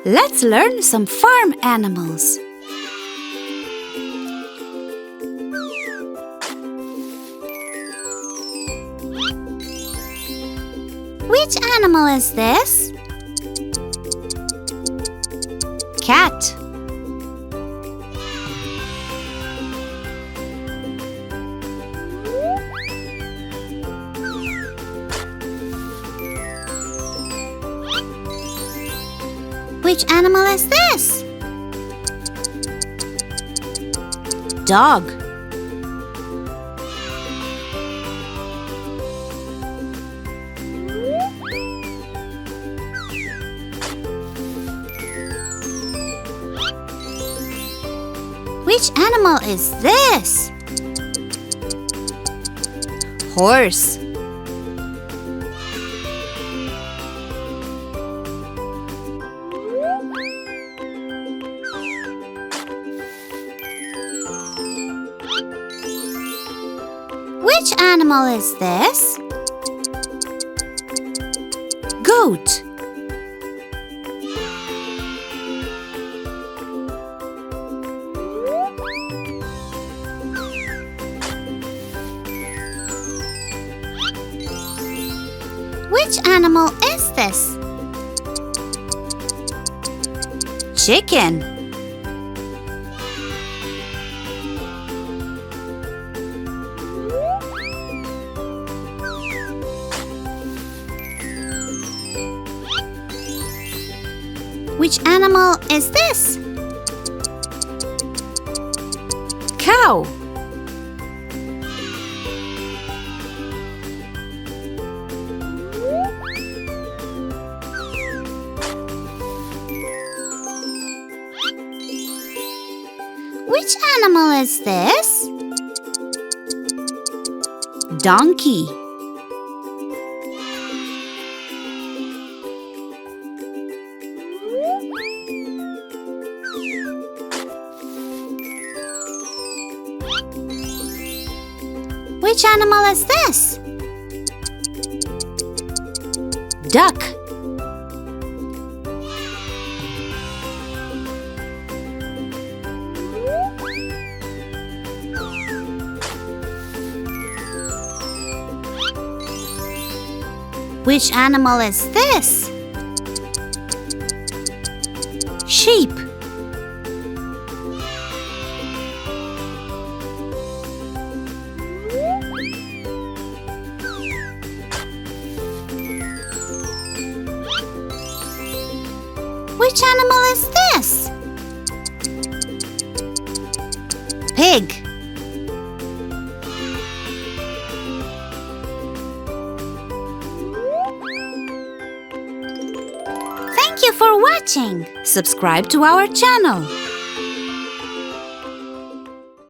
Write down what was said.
Let's learn some farm animals. Which animal is this? Cat. Which animal is this? Dog. Which animal is this? Horse. Which animal is this? Goat. Which animal is this? Chicken. Which animal is this? Cow. Which animal is this? Donkey. Which animal is this? Duck. Which animal is this? Sheep. Which animal is this? Pig. Thank you for watching. Subscribe to our channel.